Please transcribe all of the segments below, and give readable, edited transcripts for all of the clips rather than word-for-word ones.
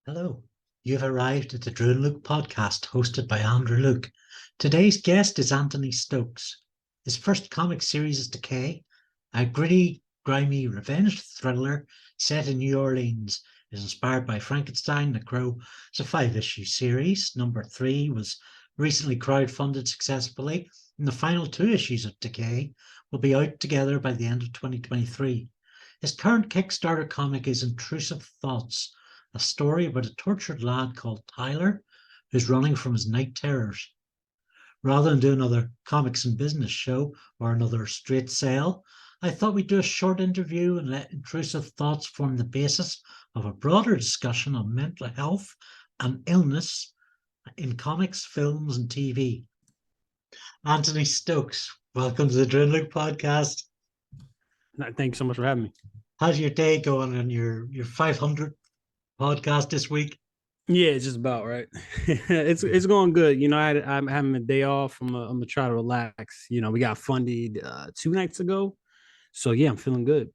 Hello, you've arrived at the Drew and Luke podcast hosted by Andrew Luke. Today's guest is Anthony Stokes. His first comic series is Decay, a gritty, grimy revenge thriller set in New Orleans. It is inspired by Frankenstein, The Crow. It's a 5-issue series. Number 3 was recently crowdfunded successfully, and the final 2 issues of Decay will be out together by the end of 2023. His current Kickstarter comic is Intrusive Thoughts, a story about a tortured lad called Tyler who's running from his night terrors. Rather than do another comics and business show or another straight sale, I thought we'd do a short interview and let Intrusive Thoughts form the basis of a broader discussion on mental health and illness in comics, films, and TV. Anthony Stokes, welcome to the Drew and Luke podcast. Thank you so much for having me. How's your day going on your 500th podcast this week? Yeah, it's just about right. It's going good. I'm having a day off. I'm gonna try to relax. We got funded 2 nights ago, so yeah, I'm feeling good.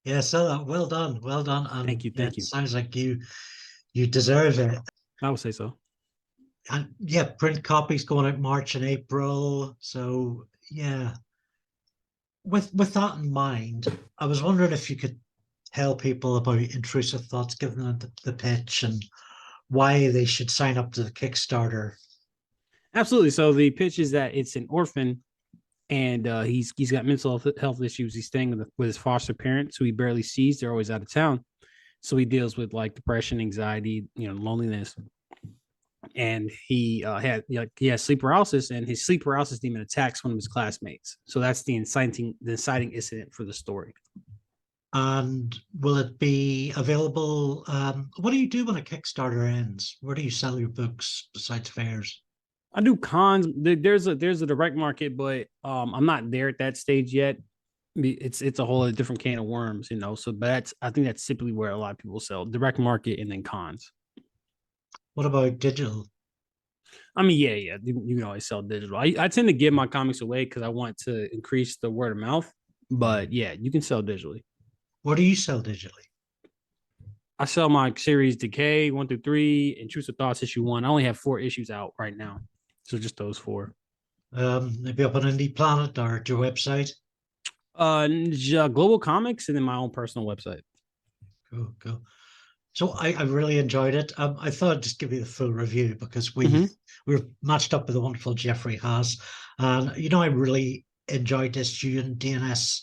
Yeah, so well done, well done. And Thank you. it sounds like you deserve it. I would say so. And yeah, print copies going out March and April. So yeah, with that in mind, I was wondering if you could tell people about Intrusive Thoughts, give them the pitch and why they should sign up to the Kickstarter. Absolutely. So the pitch is that it's an orphan, and he's got mental health issues. He's staying with his foster parents, who he barely sees. They're always out of town, so he deals with like depression, anxiety, loneliness. And he has sleep paralysis, and his sleep paralysis demon attacks one of his classmates. So that's the inciting incident for the story. And will it be available? What do you do when a Kickstarter ends? Where do you sell your books besides fairs? I do cons. There's a direct market, but I'm not there at that stage yet. It's a whole different can of worms, So, but I think that's typically where a lot of people sell: direct market and then cons. What about digital? I mean, yeah, you can always sell digital. I tend to give my comics away because I want to increase the word of mouth. But yeah, you can sell digitally. What do you sell digitally? I sell my series Decay 1 through 3, Intrusive Thoughts issue 1. I only have 4 issues out right now, so just those 4. Maybe up on Indie Planet or at your website. Global Comics, and then my own personal website. Cool. So I really enjoyed it. I thought I'd just give you the full review because we were matched up with the wonderful Jeffrey Haas, and I really enjoyed this. You and DNS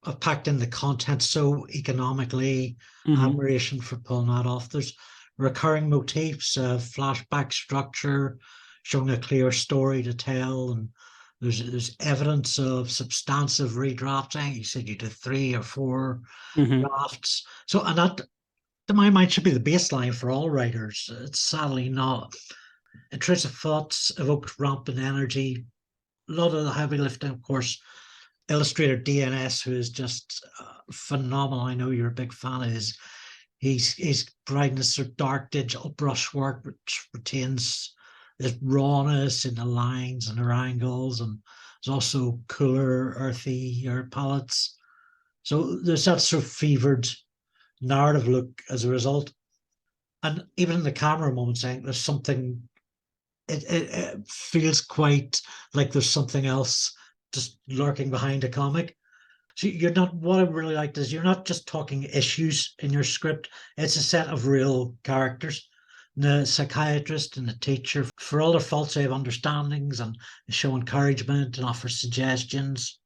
have packed in the content so economically. Admiration for pulling that off. There's recurring motifs, flashback structure, showing a clear story to tell, and there's evidence of substantive redrafting. You said you did 3 or 4 drafts. So, and that, to my mind, should be the baseline for all writers. It's sadly not. Intrusive Thoughts evoked rampant energy. A lot of the heavy lifting, of course. Illustrator DNS, who is just phenomenal. I know you're a big fan of his. He's brightness or dark digital brushwork, which retains this rawness in the lines and their angles, and there's also cooler, earthier palettes. So there's that sort of fevered narrative look as a result. And even in the camera moments, I think there's something. It feels quite like there's something else just lurking behind a comic. So you're not, what I really liked is you're not just talking issues in your script. It's a set of real characters. The psychiatrist and the teacher, for all their faults, they have understandings and show encouragement and offer suggestions.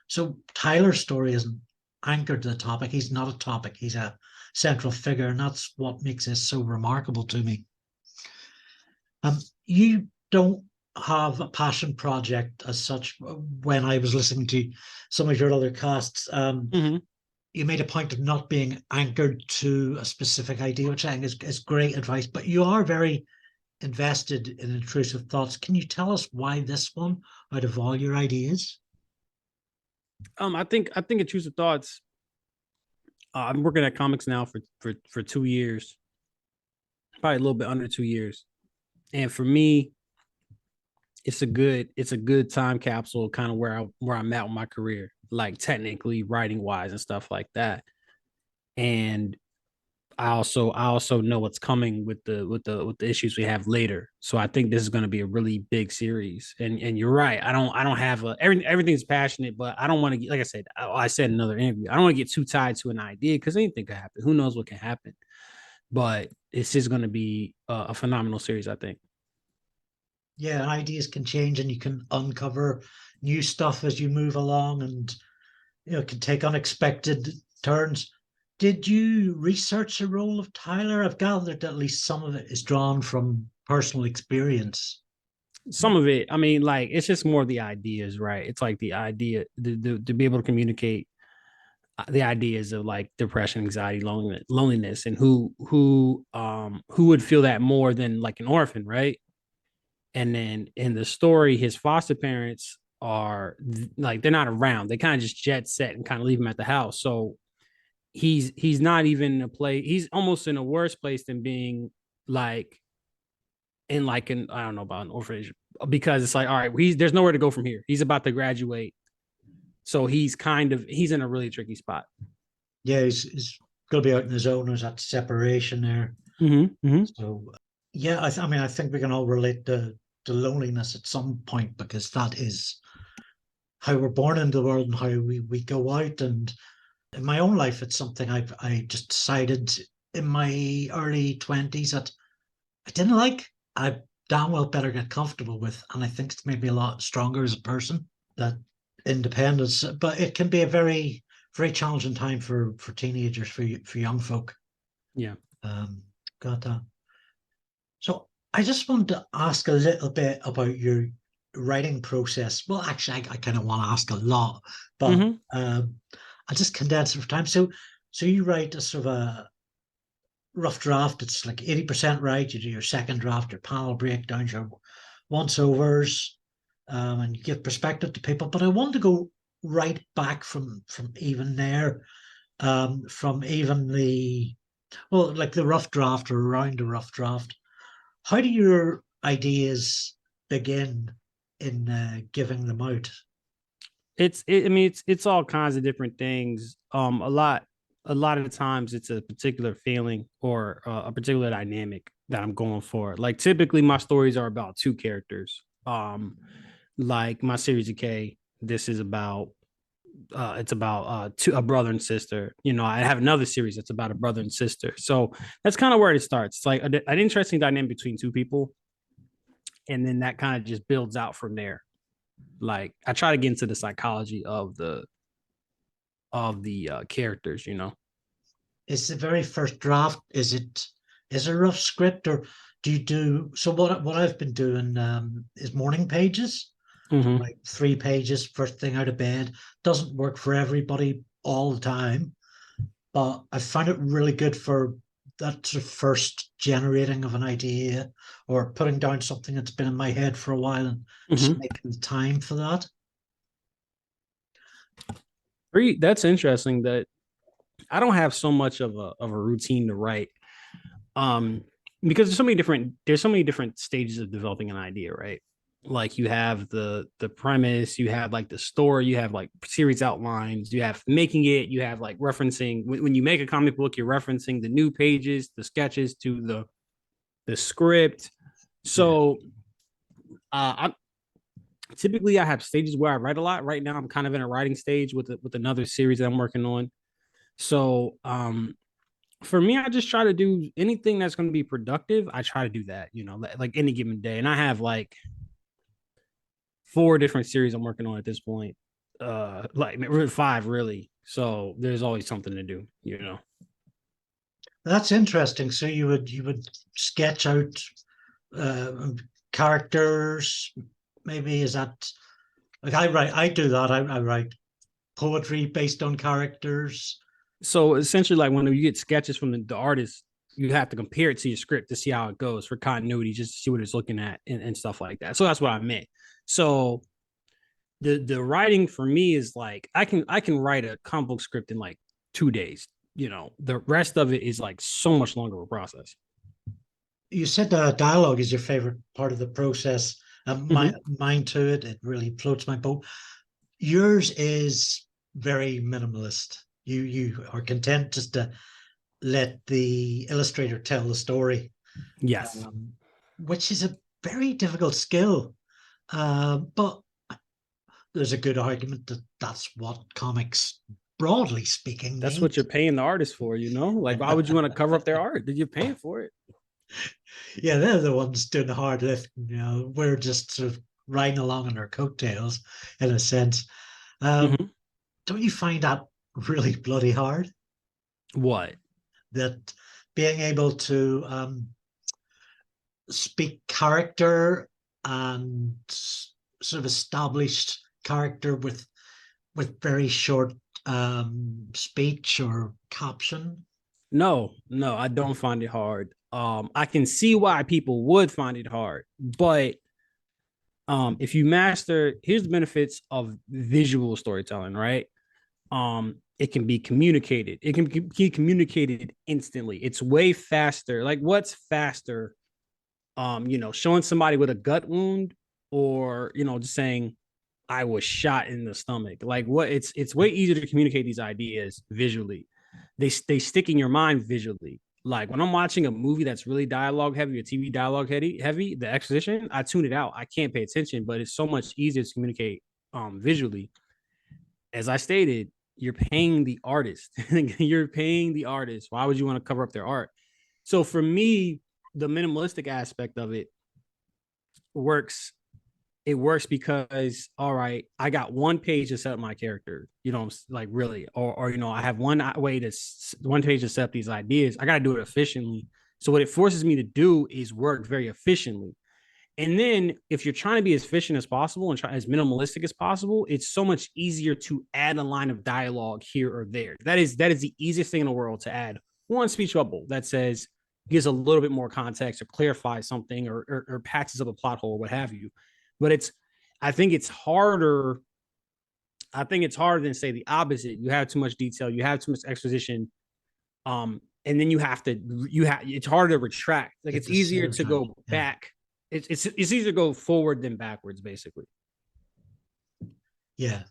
So Tyler's story isn't anchored to the topic. He's not a topic. He's a central figure, and that's what makes this so remarkable to me. You don't have a passion project as such. When I was listening to some of your other casts, you made a point of not being anchored to a specific idea, which I think is great advice, but you are very invested in Intrusive Thoughts. Can you tell us why this one out of all your ideas? I think Intrusive Thoughts, I'm working at comics now for 2 years, probably a little bit under 2 years. And for me, it's a good time capsule, kind of where I'm at with my career, like technically writing wise and stuff like that. And I also know what's coming with the issues we have later. So I think this is going to be a really big series. And you're right. I don't have everything's passionate, but I don't want to get, like I said in another interview, I don't want to get too tied to an idea because anything could happen. Who knows what can happen? But it's just going to be a phenomenal series, I think. Yeah, ideas can change, and you can uncover new stuff as you move along, and it can take unexpected turns. Did you research the role of Tyler? I've gathered that at least some of it is drawn from personal experience. Some of it, I mean, like it's just more the ideas, right? It's like the idea to be able to communicate the ideas of like depression, anxiety, loneliness, and who would feel that more than like an orphan, right? And then in the story, his foster parents are like they're not around. They kind of just jet set and kind of leave him at the house. So he's not even in a place. He's almost in a worse place than being like in like an I don't know about an orphanage because it's like all right, there's nowhere to go from here. He's about to graduate, so he's in a really tricky spot. Yeah, he's going to be out on his own. There's that separation there. Mm-hmm, mm-hmm. So, yeah, I mean, I think we can all relate to loneliness at some point, because that is how we're born into the world and how we go out. And in my own life, it's something I just decided in my early 20s that I didn't like. I damn well better get comfortable with. And I think it's made me a lot stronger as a person, that independence. But it can be a very, very challenging time for teenagers, for young folk. Yeah. Um, got that. So I just wanted to ask a little bit about your writing process. Well, actually, I kind of want to ask a lot, but Mm-hmm. I'll just condense it for time. So you write a sort of a rough draft. It's like 80% right. You do your second draft, your panel breakdowns, your once overs, and you give perspective to people. But I want to go right back from even there, from even like the rough draft or around the rough draft. How do your ideas begin in giving them out? I mean, it's all kinds of different things. A lot of the times it's a particular feeling or a particular dynamic that I'm going for. Like typically my stories are about two characters. Like my series of K, this is about it's about a brother and sister. You know, I have another series that's about a brother and sister. So that's kind of where it starts. It's like an interesting dynamic between two people, and then that kind of just builds out from there. Like I try to get into the psychology of the characters, you know. Is the very first draft, is it a rough script, or do you do so? What I've been doing is morning pages, Mm-hmm. like 3 pages first thing out of bed. Doesn't work for everybody all the time, but I find it really good for that sort of first generating of an idea, or putting down something that's been in my head for a while, and just Mm-hmm. making the time for that. That's interesting. That I don't have so much of a routine to write. Um, because there's so many different stages of developing an idea, right? Like you have the premise, you have like the story, you have like series outlines, you have making it, you have like referencing when you make a comic book, you're referencing the new pages, the sketches to the script. Yeah. So I typically I have stages where I write a lot. Right now I'm kind of in a writing stage with another series that I'm working on. So for me, I just try to do anything that's going to be productive. I try to do that, you know, like any given day. And I have like 4 different series I'm working on at this point. Like 5 really. So there's always something to do, you know. That's interesting. So you would sketch out characters. Maybe is that like I do that. I write poetry based on characters. So essentially, like when you get sketches from the artist, you have to compare it to your script to see how it goes for continuity, just to see what it's looking at and stuff like that. So that's what I meant. So the writing for me is like I can write a comic book script in like 2 days. You know, the rest of it is like so much longer of a process. You said dialogue is your favorite part of the process. Mm-hmm. Mine too. It really floats my boat. Yours is very minimalist. You are content just to let the illustrator tell the story, Yes. um, which is a very difficult skill. But there's a good argument that that's what comics, broadly speaking, That's need. what you're paying the artist for, you know? Like, why would you want to cover up their art? You're paying for it. Yeah, they're the ones doing the hard lifting. We're just sort of riding along on our coattails, in a sense. Mhm. Don't you find that really bloody hard? What? That being able to speak character and sort of established character with very short speech or caption. No, I don't find it hard. I can see why people would find it hard, but if you master, here's the benefits of visual storytelling, right? It can be communicated. It can be communicated instantly. It's way faster. Like, what's faster? Showing somebody with a gut wound, or just saying I was shot in the stomach. Like, what? It's way easier to communicate these ideas visually. They stick in your mind visually. Like when I'm watching a movie that's really dialogue heavy, or TV dialogue heavy, the exposition, I tune it out. I can't pay attention, but it's so much easier to communicate visually. As I stated, you're paying the artist. You're paying the artist. Why would you want to cover up their art? So for me, the minimalistic aspect of it works. It works because, all right, I got one page to set up my character, like really, or I have one page to set up these ideas. I got to do it efficiently. So what it forces me to do is work very efficiently. And then if you're trying to be as efficient as possible and try as minimalistic as possible, it's so much easier to add a line of dialogue here or there. That is the easiest thing in the world, to add one speech bubble that says, gives a little bit more context or clarifies something, or patches up a plot hole, what have you. But I think it's harder. I think it's harder than, say, the opposite. You have too much detail, you have too much exposition, and then it's harder to retract. Like, Get it's the easier scissors to out. go Yeah. back. It's easier to go forward than backwards, basically. Yeah.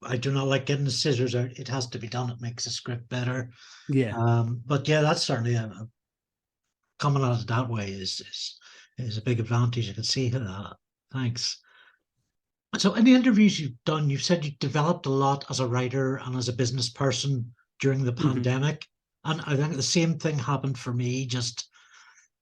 I do not like getting the scissors out. It has to be done. It makes the script better. Yeah. But yeah, that's certainly coming at it that way is a big advantage. I can see that. Thanks. So, in the interviews you've done, you've said you developed a lot as a writer and as a business person during the Mm-hmm. pandemic. And I think the same thing happened for me, just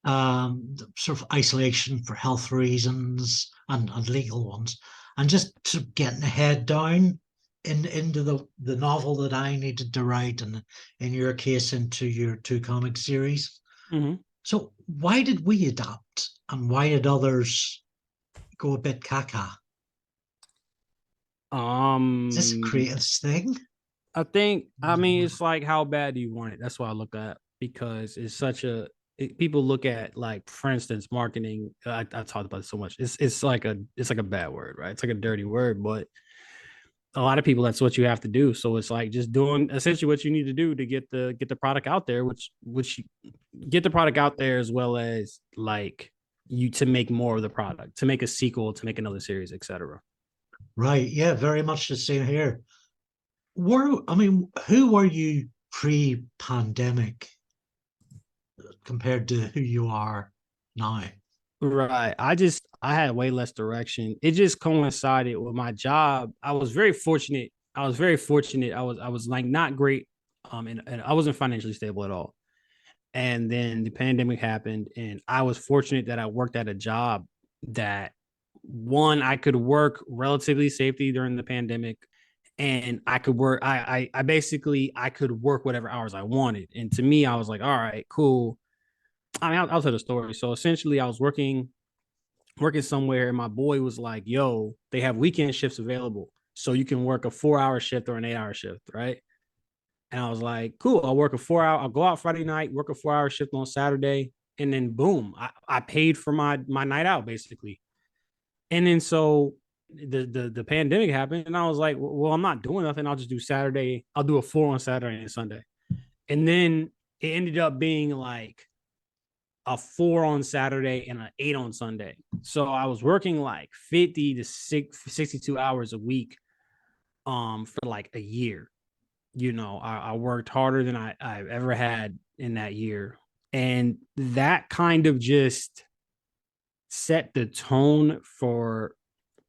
sort of isolation for health reasons and legal ones, and just sort of getting the head down into the novel that I needed to write, and in your case, into your two comic series. Mm-hmm. So, why did we adapt and why did others go a bit caca? Is this a Um, creative thing? I mean, it's like, how bad do you want it? That's what I look at, because it's such people look at, like, for instance, marketing. I talked about it so much. It's like a bad word, right? It's like a dirty word, but a lot of people, that's what you have to do. So it's like just doing essentially what you need to do to get the product out there, which get the product out there, as well as, like, you to make more of the product, to make a sequel, to make another series, etc. Right. Yeah, very much the same here. Who were you pre-pandemic compared to who you are now? Right. I had way less direction. It just coincided with my job. I was very fortunate. I was like, not great. And I wasn't financially stable at all. And then the pandemic happened, and I was fortunate that I worked at a job that, one, I could work relatively safely during the pandemic, and I could work. I basically, I could work whatever hours I wanted. And to me, I was like, all right, cool. I mean, I'll tell the story. So essentially, I was working somewhere, and my boy was like, yo, they have weekend shifts available, so you can work a 4-hour shift or an 8-hour shift, right? And I was like, cool, I'll go out Friday night, work a 4-hour shift on Saturday, and then boom, I paid for my night out, basically. And then so the pandemic happened, and I was like, well, I'm not doing nothing, I'll just do Saturday. I'll do a 4 on Saturday and Sunday. And then it ended up being like a 4 on Saturday and an 8 on Sunday. So I was working like 50 to 62 hours a week for like a year. I worked harder than I've ever had in that year. And that kind of just set the tone for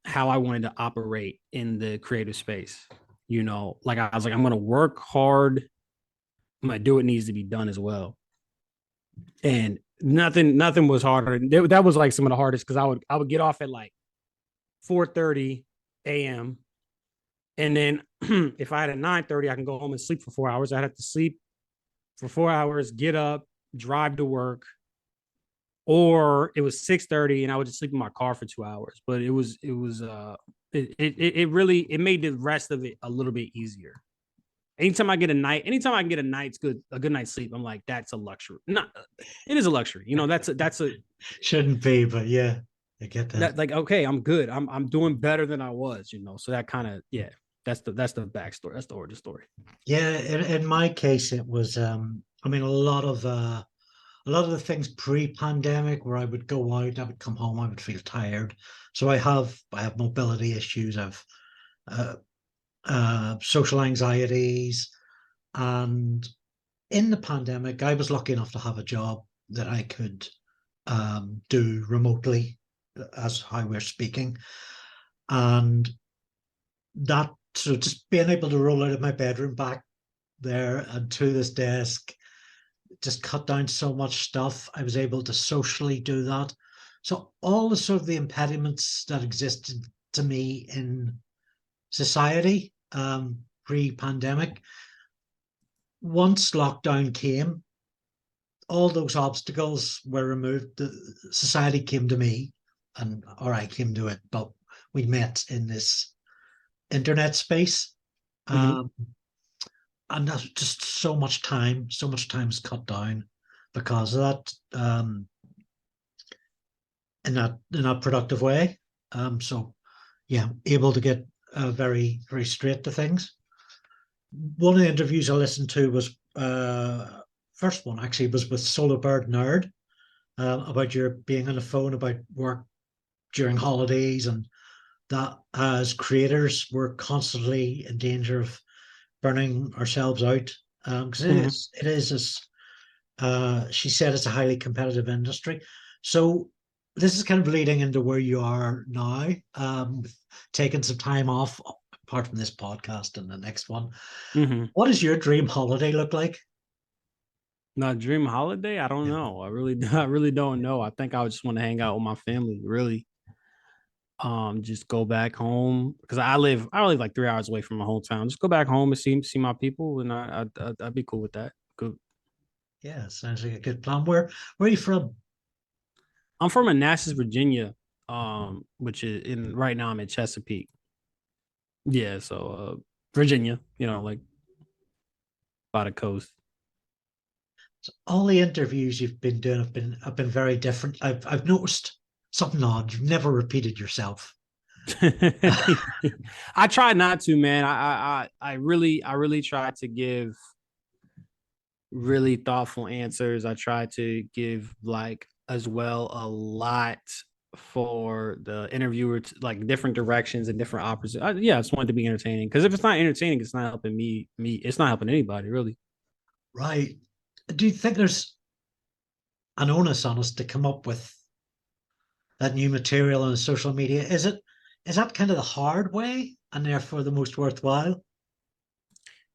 how I wanted to operate in the creative space. You know, like I was like, I'm going to work hard. I'm going to do what needs to be done as well. And nothing was harder. That was like some of the hardest because I would get off at like 4:30 a.m. And then if I had a 9:30, I can go home and sleep for 4 hours. I'd have to sleep for 4 hours, get up, drive to work, or it was 6:30 and I would just sleep in my car for 2 hours. But it really it made the rest of it a little bit easier. Anytime I can get a good night's sleep, I'm like, that's a luxury. Not, it is a luxury. You know, that's a Shouldn't be, but yeah, I get that. like, okay, I'm good. I'm doing better than I was, you know. So that kind of, yeah, that's the backstory. That's the origin story. Yeah, in my case, it was. I mean, a lot of the things pre-pandemic where I would go out, I would come home, I would feel tired. So I have mobility issues. I've uh, social anxieties, and in the pandemic, I was lucky enough to have a job that I could do remotely, as how we're speaking, and that so just being able to roll out of my bedroom back there and to this desk just cut down so much stuff. I was able to socially do that. So all the sort of the impediments that existed to me in society pre-pandemic, once lockdown came, all those obstacles were removed. The society came to me, or I came to it, but we met in this internet space. Mm-hmm. Um, and that's just so much time is cut down because of that, in that productive way. So yeah, able to get very straight to things. One of the interviews I listened to was first one actually was with Solar Bird Nerd, about your being on the phone about work during holidays, and that as creators we're constantly in danger of burning ourselves out, because Mm-hmm. it is as she said, it's a highly competitive industry. So this is kind of leading into where you are now, taking some time off apart from this podcast and the next one. Mm-hmm. What does your dream holiday look like? Not dream holiday. I don't Yeah. know. I really don't know. I think I would just want to hang out with my family. Really, just go back home because I live like 3 hours away from my hometown. Just go back home and see my people, and I'd be cool with that. Good. Yeah, sounds like a good plan. Where are you from? I'm from Manassas, Virginia, which is in right now I'm in Chesapeake. Yeah, so Virginia, you know, like by the coast. So all the interviews you've been doing have been very different. I've noticed something odd. You've never repeated yourself. I try not to, man. I really try to give really thoughtful answers. I try to give like as well a lot for the interviewer to, like different directions and different opposites. Yeah, I just want it to be entertaining because if it's not entertaining, it's not helping me. It's not helping anybody really. Right. Do you think there's an onus on us to come up with that new material on social media? Is that kind of the hard way and therefore the most worthwhile?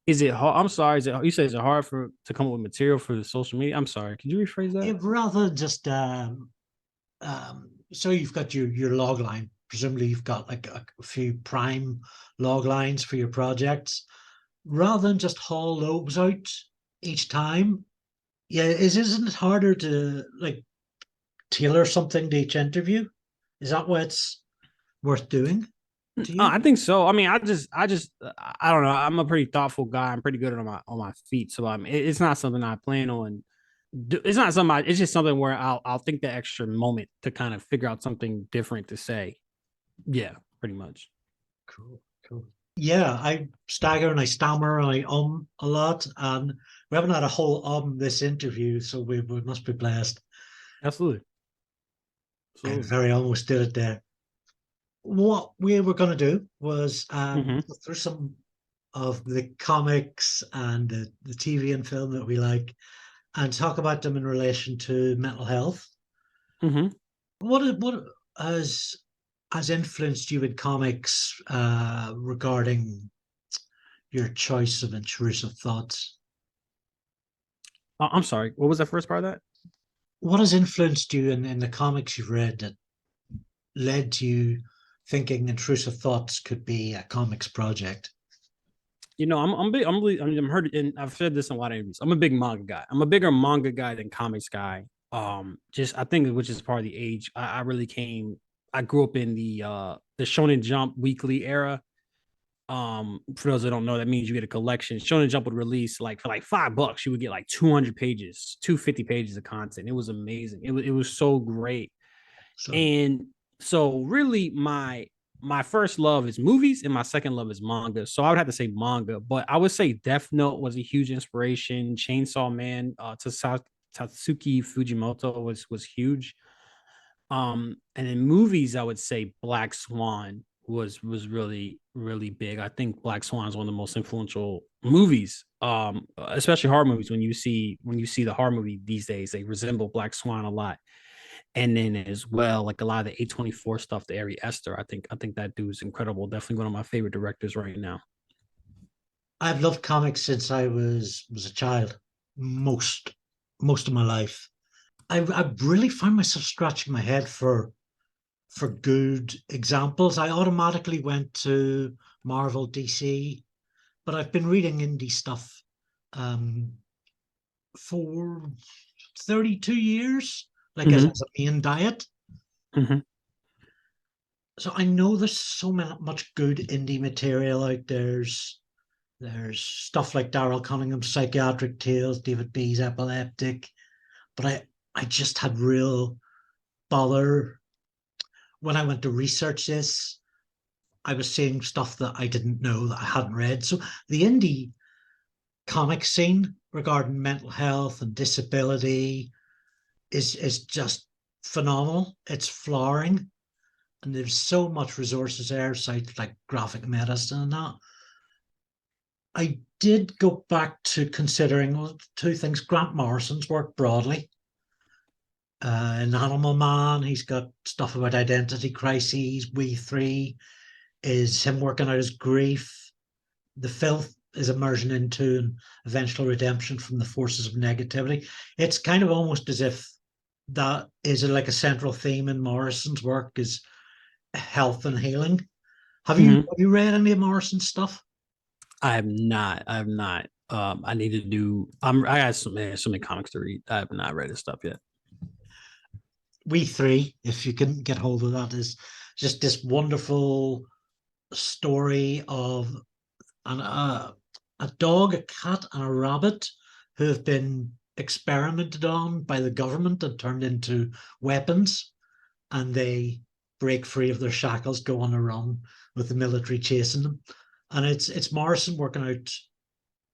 Is it hard? I'm sorry. You say it's hard for to come up with material for the social media? I'm sorry. Could you rephrase that? Rather than just so you've got your log line. Presumably you've got like a few prime log lines for your projects. Rather than just haul those out each time, yeah, isn't it harder to like tailor something to each interview? Is that why it's worth doing to you? I think so. I mean, I don't know. I'm a pretty thoughtful guy. I'm pretty good on my feet. So it's not something I plan on. It's not something. It's just something where I'll think the extra moment to kind of figure out something different to say. Yeah, pretty much. Cool, cool. Yeah, I stagger and I stammer and I a lot, and we haven't had a whole this interview, so we must be blessed. Absolutely. I Absolutely. very almost did it there. What we were going to do was Mm-hmm. go through some of the comics and the TV and film that we like, and talk about them in relation to mental health. Hmm. What has influenced you in comics regarding your choice of intrusive thoughts? I'm sorry. What was that first part of that? What has influenced you in the comics you've read that led to you thinking intrusive thoughts could be a comics project? I'm big. I'm heard, and I've said this in a lot of interviews. I'm a big manga guy. I'm a bigger manga guy than comics guy. Just I think which is part of the age. I really came. I grew up in the Shonen Jump weekly era. For those that don't know, that means you get a collection. Shonen Jump would release like for like $5, you would get like 200 pages, 250 pages of content. It was amazing. It was so great. So And so really my first love is movies and my second love is manga. So I would have to say manga, but I would say Death Note was a huge inspiration. Chainsaw Man, Tatsuki Fujimoto was huge. And in movies, I would say Black Swan was really big. I think Black Swan is one of the most influential movies, especially horror movies. When you see the horror movie these days, they resemble Black Swan a lot. And then as well, like a lot of the A24 stuff, the Ari Esther, I think that dude's incredible. Definitely one of my favorite directors right now. I've loved comics since I was a child, most most of my life. I really find myself scratching my head for good examples. I automatically went to Marvel, DC, but I've been reading indie stuff um, for 32 years, like Mm-hmm. as a main diet. Mm-hmm. So I know there's much good indie material out there. There's stuff like Daryl Cunningham's Psychiatric Tales, David B's Epileptic, but I just had real bother when I went to research this. I was seeing stuff that I didn't know that I hadn't read. So the indie comic scene regarding mental health and disability is just phenomenal. It's flowering, and there's so much resources there, sites like graphic medicine and that. I did go back to considering, well, two things. Grant Morrison's work broadly. In Animal Man, he's got stuff about identity crises. We Three is him working out his grief. The Filth is immersion into and eventual redemption from the forces of negativity. It's kind of almost as if that is like a central theme in Morrison's work is health and healing. Mm-hmm. Have you read any of Morrison's stuff? I have not. I have not. I need to do. I got so many comics to read. I have not read his stuff yet. We Three, if you can get hold of that, is just this wonderful story of an, a dog, a cat, and a rabbit who have been experimented on by the government and turned into weapons, and they break free of their shackles, go on a run with the military chasing them. And it's Morrison working out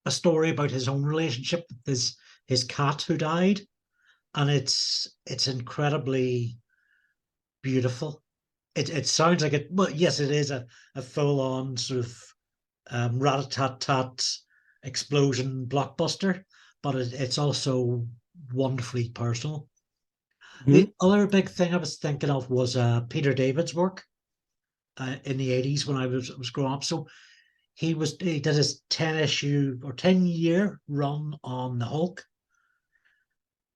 a story about his own relationship with his cat who died, and it's incredibly beautiful. It sounds like it. Well, yes, it is a full on sort of rat a tat tat explosion blockbuster, but it's also wonderfully personal. Mm-hmm. The other big thing I was thinking of was Peter David's work in the 80s when I was growing up. So he did his 10 issue or 10-year run on the Hulk,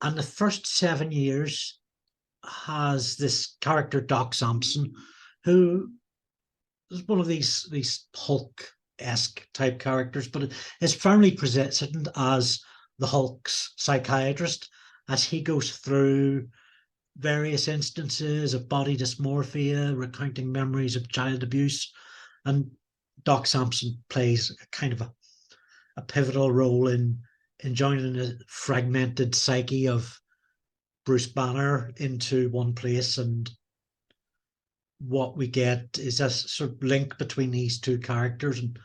and the first 7 years has this character Doc Samson, who is one of these Hulk esque type characters, but is firmly presented as the Hulk's psychiatrist as he goes through various instances of body dysmorphia, recounting memories of child abuse. And Doc Samson plays a kind of a pivotal role in joining the fragmented psyche of Bruce Banner into one place. And what we get is a sort of link between these two characters. And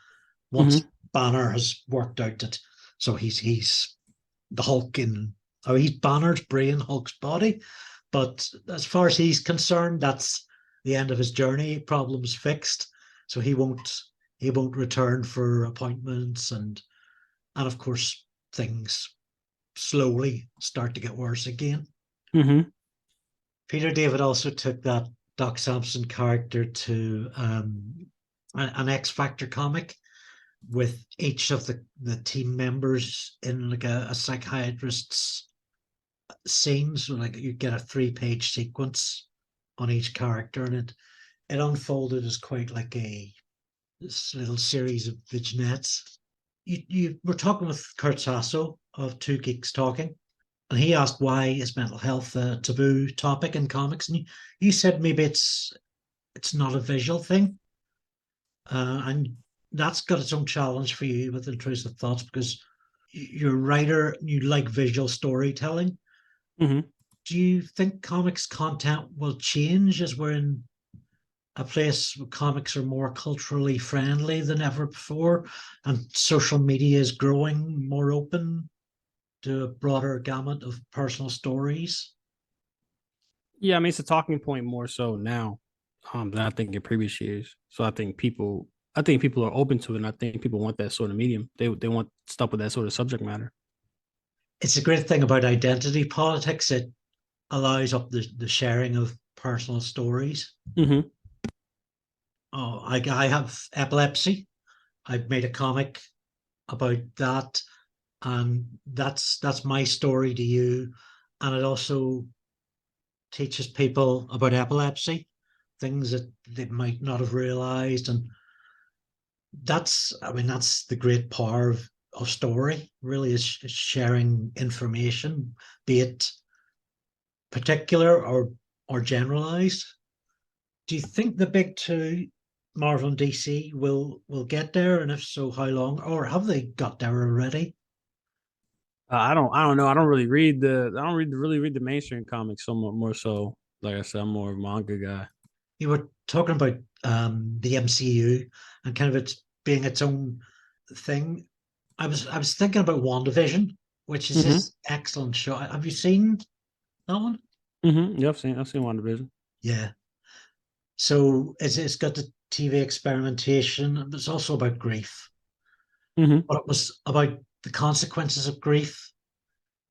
once Mm-hmm. Banner has worked out that, so he's the Hulk in, or he's Banner's brain, Hulk's body. But as far as he's concerned, that's the end of his journey. Problems fixed, so he won't return for appointments, and of course things slowly start to get worse again. Mm-hmm. Peter David also took that Doc Samson character to an X Factor comic with each of the team members in like a psychiatrist's scenes. So like you get a 3-page sequence on each character, and it unfolded as quite like this little series of vignettes. You were talking with Kurt Sasso of Two Geeks Talking, and he asked why is mental health a taboo topic in comics, and you said maybe it's not a visual thing, and that's got its own challenge for you with Intrusive Thoughts because you're a writer, you like visual storytelling. Mm-hmm. Do you think comics content will change as we're in a place where comics are more culturally friendly than ever before, and social media is growing more open to a broader gamut of personal stories? Yeah, I mean it's a talking point more so now, than I think in previous years. So I think people are open to it, and I think people want that sort of medium. They want stuff with that sort of subject matter. It's a great thing about identity politics. It allows up the sharing of personal stories. Mm-hmm. Oh, I have epilepsy. I've made a comic about that, and that's my story to you. And it also teaches people about epilepsy, things that they might not have realized. And that's the great power of story, really, is sharing information, be it particular or generalized. Do you think the big two, Marvel and DC, will get there? And if so, how long? Or have they got there already? I don't know. I don't really read the mainstream comics so more so. Like I said, I'm more of a manga guy. You were talking about the MCU and kind of it being its own thing. I was thinking about WandaVision, which is Mm-hmm. this excellent show. Have you seen that one? Mm-hmm. Yeah, I've seen WandaVision. Yeah. So it's got the TV experimentation, but it's also about grief. Mm-hmm. But it was about the consequences of grief.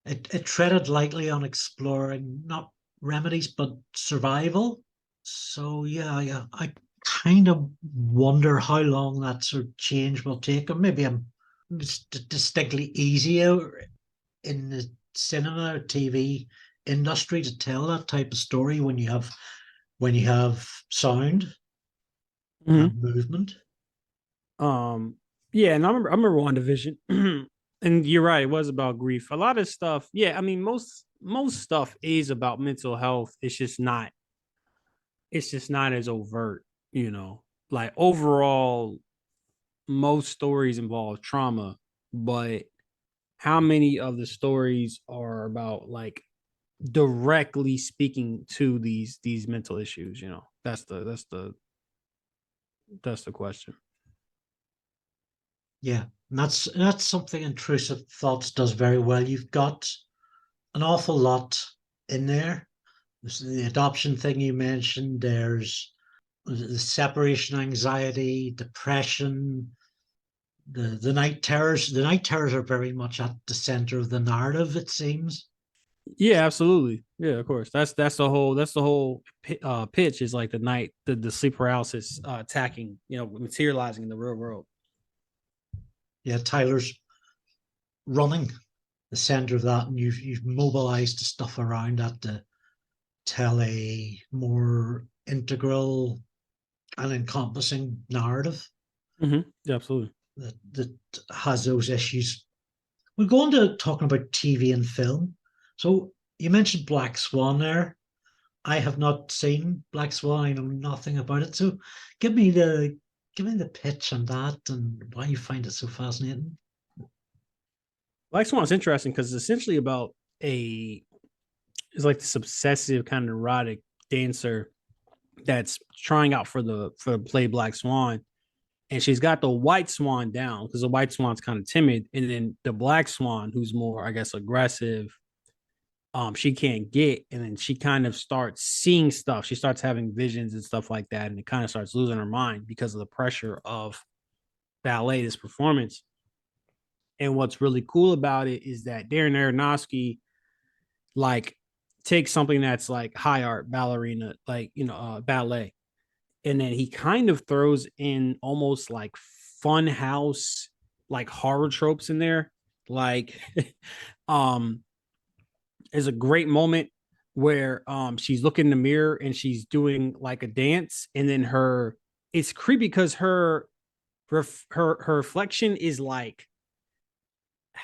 It treaded lightly on exploring not remedies but survival. So yeah, I kind of wonder how long that sort of change will take. Or maybe I'm distinctly easier in the cinema or TV industry to tell that type of story when you have sound Mm-hmm. and movement. Yeah, and I remember WandaVision. And you're right, it was about grief. A lot of stuff, yeah, I mean, most stuff is about mental health. It's just not as overt, you know. Like overall, most stories involve trauma, but how many of the stories are about like directly speaking to these mental issues, you know? That's the question. Yeah, and that's something Intrusive Thoughts does very well. You've got an awful lot in there. There's the adoption thing you mentioned. There's the separation anxiety, depression, the night terrors. The night terrors are very much at the center of the narrative, it seems. Yeah, absolutely. Yeah, of course. That's the whole pitch is like the sleep paralysis attacking, you know, materializing in the real world. Yeah, Tyler's running the center of that, and you've mobilized the stuff around that to tell a more integral and encompassing narrative Mm-hmm. Yeah, absolutely. that has those issues. We're going to talking about TV and film. So you mentioned Black Swan there. I have not seen Black Swan. I know nothing about it. So give me the give me the pitch on that and why you find it so fascinating. Black Swan is interesting because it's essentially about a it's like this obsessive kind of erotic dancer that's trying out for the play Black Swan, and she's got the white swan down because the white swan's kind of timid, and then the black swan, who's more, I guess, aggressive, she can't get, and then she kind of starts seeing stuff. She starts having visions and stuff like that, and it kind of starts losing her mind because of the pressure of ballet, this performance. And what's really cool about it is that Darren Aronofsky like takes something that's like high art ballerina, like ballet, and then he kind of throws in almost like fun house, like horror tropes in there. Like, um, there's a great moment where she's looking in the mirror and she's doing like a dance, and then her it's creepy because her reflection is like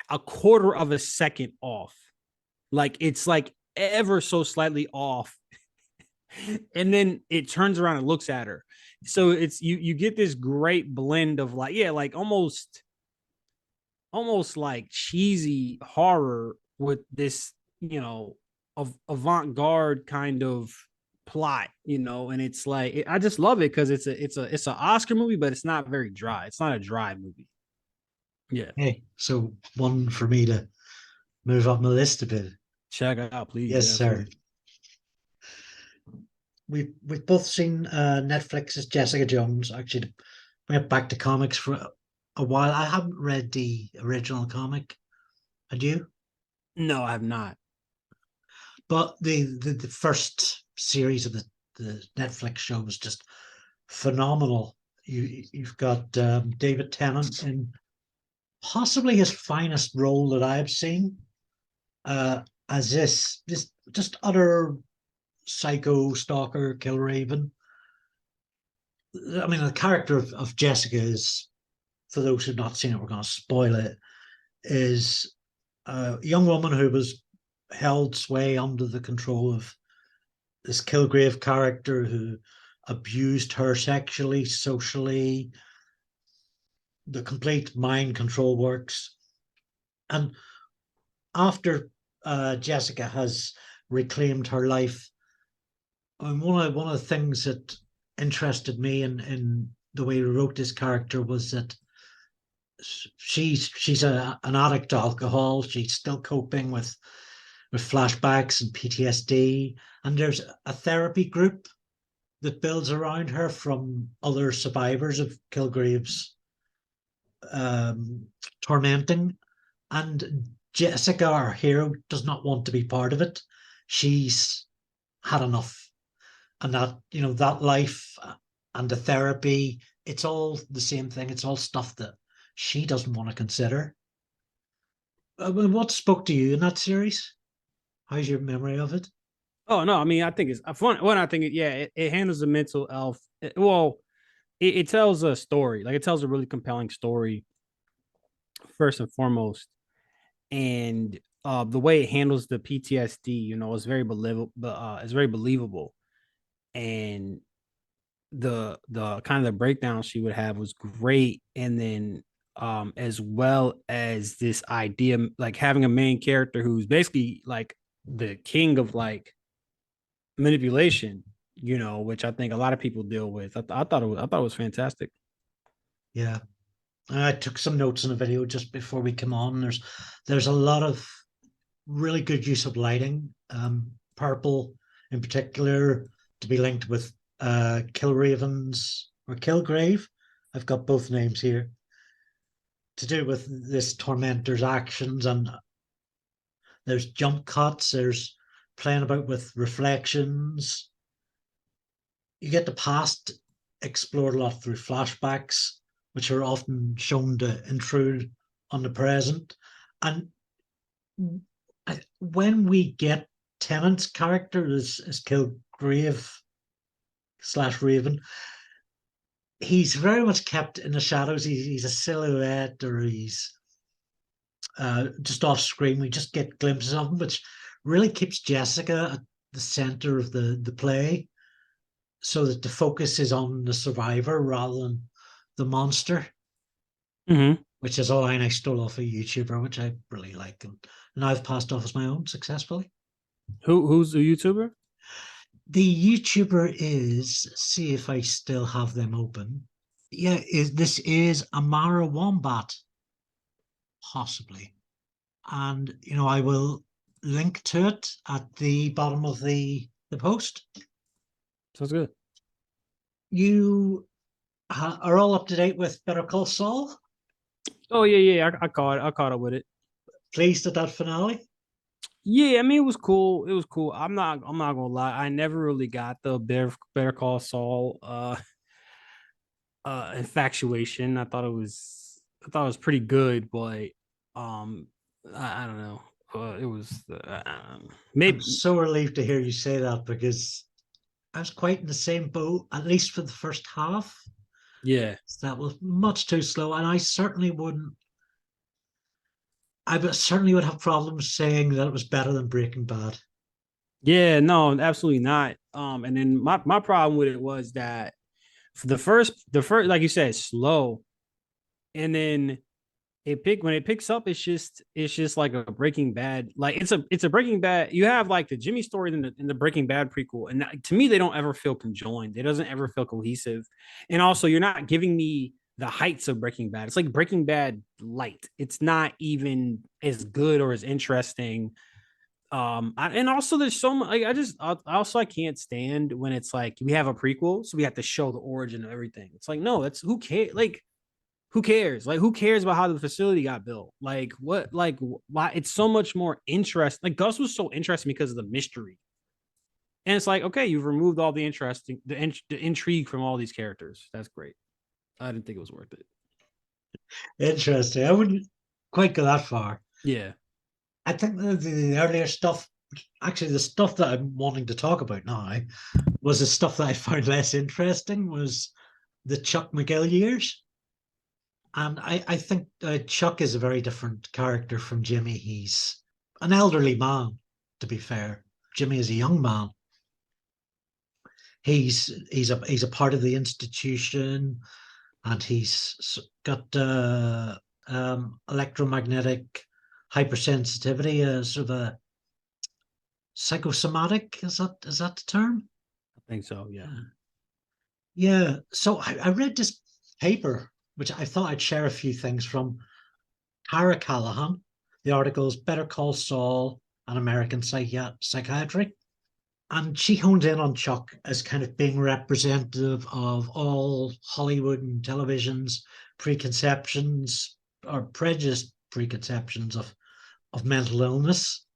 a quarter of a second off. Like it's like ever so slightly off. And then it turns around and looks at her. So it's you get this great blend of like, yeah, like almost like cheesy horror with this, of avant-garde kind of plot, and it's like I just love it because it's an Oscar movie, but it's not very dry. It's not a dry movie. Yeah. Hey, so one for me to move up my list a bit. Check it out, please. Yes, Yeah, sir. absolutely. We've both seen Netflix's Jessica Jones. Actually, went back to comics for a while. I haven't read the original comic. Had you? No, I have not. But the first series of the Netflix show was just phenomenal. You've got David Tennant in possibly his finest role that I've seen, as this just utter psycho stalker kill raven. I mean, the character of Jessica is, for those who've not seen it, we're going to spoil it, is a young woman who was held sway under the control of this Kilgrave character who abused her sexually, socially, the complete mind control works. And after Jessica has reclaimed her life, and one of the things that interested me in the way we wrote this character was that she's an addict to alcohol. She's still coping with flashbacks and PTSD, and there's a therapy group that builds around her from other survivors of Kilgrave's um, tormenting. And Jessica, our hero, does not want to be part of it. She's had enough, and that life and the therapy, it's all the same thing. It's all stuff that she doesn't want to consider. What spoke to you in that series? How's your memory of it? Oh no, I mean I think it's fun. Well, I think it handles the mental health. It tells a story. Like it tells a really compelling story first and foremost, and the way it handles the PTSD, is very believable. It's very believable, and the kind of the breakdown she would have was great, and then as well as this idea like having a main character who's basically like the king of like manipulation, which I think a lot of people deal with. I thought it was fantastic. Yeah, I took some notes in a video just before we come on. There's a lot of really good use of lighting, purple in particular, to be linked with Kilraven's or Kilgrave. I've got both names here, to do with this tormentor's actions, and there's jump cuts, there's playing about with reflections. You get the past explored a lot through flashbacks, which are often shown to intrude on the present. And when we get Tennant's character as Kilgrave slash Raven, he's very much kept in the shadows. He's a silhouette, or he's just off screen. We just get glimpses of him, which really keeps Jessica at the center of the play, so that the focus is on the survivor rather than the monster. Mm-hmm. Which is a line I stole off a YouTuber, which I really like, and I've passed off as my own successfully. Who's the YouTuber? The YouTuber is, see if I still have them open. Yeah, this is Amara Wombat, possibly. And I will link to it at the bottom of the post. Sounds good. You are all up to date with Better Call Saul? Oh yeah. I caught up with it. Pleased at that finale? Yeah, I mean it was cool. It was cool. I'm not gonna lie. I never really got the Better Call Saul infatuation. I thought it was pretty good, but I don't know. It was I'm maybe so relieved to hear you say that because I was quite in the same boat, at least for the first half. yeah. That was much too slow, and certainly would have problems saying that it was better than Breaking Bad. Yeah, no, absolutely not. And then my problem with it was that for the first like you said, slow, and then when it picks up, it's just like a Breaking Bad. Like it's a Breaking Bad. You have like the Jimmy story in the Breaking Bad prequel, and to me, they don't ever feel conjoined. It doesn't ever feel cohesive. And also, you're not giving me the heights of Breaking Bad. It's like Breaking Bad light. It's not even as good or as interesting. And also there's so much. Like, I can't stand when it's like we have a prequel, so we have to show the origin of everything. It's like no, that's who cares. Like who cares? Like, who cares about how the facility got built? Like, what? Like, why? It's so much more interesting. Like, Gus was so interesting because of the mystery, and it's like, okay, you've removed all the interesting, the intrigue from all these characters. That's great. I didn't think it was worth it. Interesting. I wouldn't quite go that far. Yeah. I think the earlier stuff, actually, the stuff that I'm wanting to talk about now, was the stuff that I found less interesting. Was the Chuck McGill years. And I think Chuck is a very different character from Jimmy. He's an elderly man, to be fair. Jimmy is a young man. He's a part of the institution, and he's got electromagnetic hypersensitivity, sort of a psychosomatic. Is that the term? I think so. Yeah. Yeah. So I read this paper, which I thought I'd share a few things from Tara Callahan. The article is Better Call Saul and American Psychiatry. And she honed in on Chuck as kind of being representative of all Hollywood and television's preconceptions or prejudiced preconceptions of mental illness,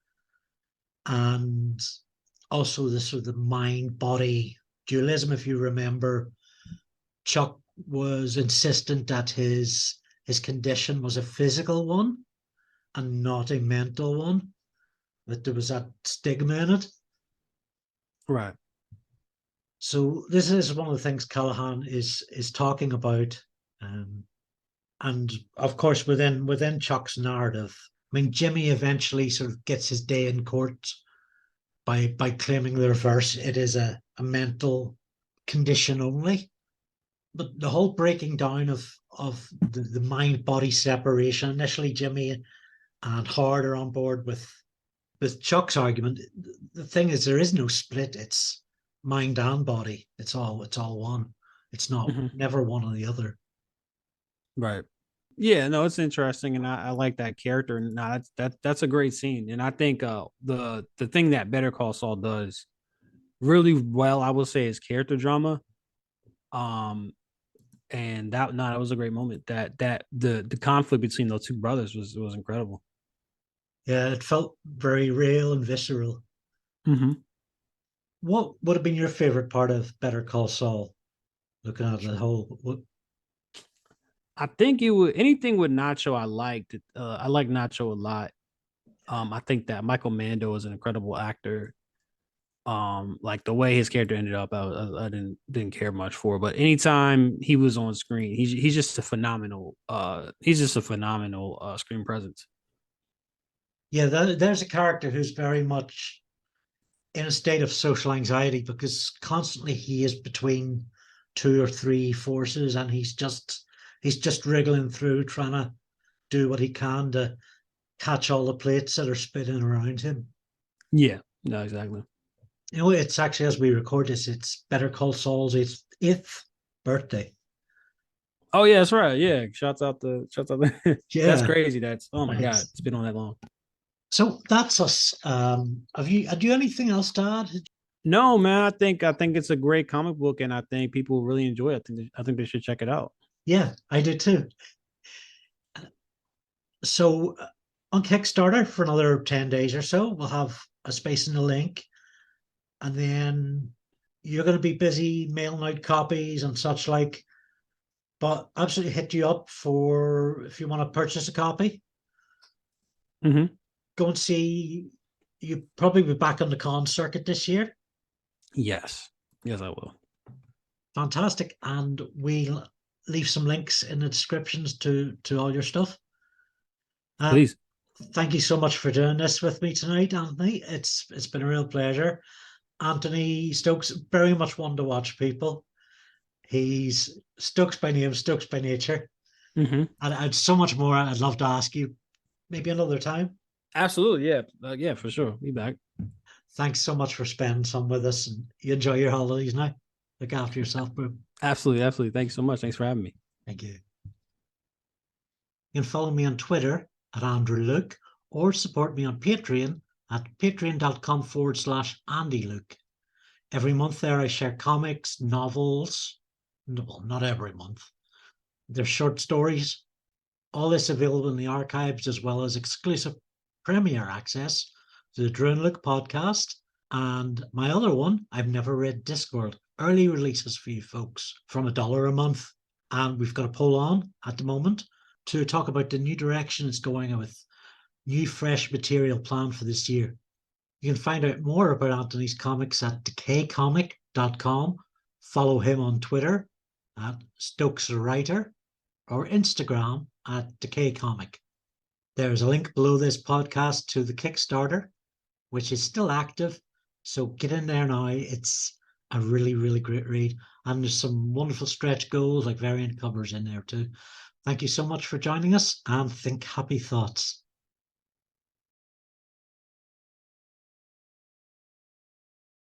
and also the sort of the mind body dualism. If you remember, Chuck was insistent that his condition was a physical one and not a mental one, that there was that stigma in it. Right. So this is one of the things Callahan is talking about, um, and of course within Chuck's narrative, I mean Jimmy eventually sort of gets his day in court by claiming the reverse. It is a mental condition only, but the whole breaking down of the mind body separation. Initially, Jimmy and Howard are on board with Chuck's argument. The thing is, there is no split. It's mind and body. It's all one. It's not Mhm. never one or the other. Right. Yeah, no, it's interesting, and I like that character. And no, that's a great scene, and I think the thing that Better Call Saul does really well, I will say, is character drama. Um, and that no, that was a great moment. That the conflict between those two brothers was incredible. Yeah, it felt very real and visceral. Mm-hmm. What would have been your favorite part of Better Call Saul? Looking at the whole, I think it would anything with Nacho. I liked it. I like Nacho a lot. I think that Michael Mando is an incredible actor. Like the way his character ended up, I didn't care much for. But anytime he was on screen, he's just a phenomenal. He's just a phenomenal screen presence. yeah, there's a character who's very much in a state of social anxiety because constantly he is between two or three forces, and he's just wriggling through trying to do what he can to catch all the plates that are spinning around him. Yeah. No, exactly. It's actually, as we record this, it's Better Call Saul's eighth birthday. Oh yeah, that's right. Yeah, shouts out. That's Yeah, crazy. That's oh my god, thanks. it's been on that long. So that's us. Do you anything else to add? No, man, I think it's a great comic book, and I think people really enjoy it. I think they should check it out. Yeah, I do too. So on Kickstarter for another 10 days or so, we'll have a space in the link. And then you're going to be busy mailing out copies and such like. But absolutely hit you up for if you want to purchase a copy. Mm-hmm. Go and see. You probably be back on the con circuit this year. Yes. Yes, I will. Fantastic. And we'll leave some links in the descriptions to all your stuff. Please. Thank you so much for doing this with me tonight, Anthony. It's been a real pleasure. Anthony Stokes, very much one to watch, people. He's Stokes by name, Stokes by nature. Mm-hmm. And I'd so much more I'd love to ask you maybe another time. Absolutely. Yeah. Yeah, for sure. Be back. Thanks so much for spending some with us, and you enjoy your holidays now. Look after yourself, bro. Absolutely. Absolutely. Thanks so much. Thanks for having me. Thank you. You can follow me on Twitter at Andrew Luke or support me on Patreon at patreon.com/Andy Luke. Every month there I share comics, novels, well, not every month. They're short stories. All this available in the archives as well as exclusive premiere access to the Drew and Luke podcast. And my other one, I've Never Read Discworld, early releases for you folks from $1 a month. And we've got a poll on at the moment to talk about the new direction it's going with new fresh material planned for this year. You can find out more about Anthony's comics at decaycomic.com. Follow him on Twitter at Stokes the Writer or Instagram at decaycomic. There's a link below this podcast to the Kickstarter, which is still active. So get in there now. It's a really, really great read. And there's some wonderful stretch goals like variant covers in there too. Thank you so much for joining us and think happy thoughts.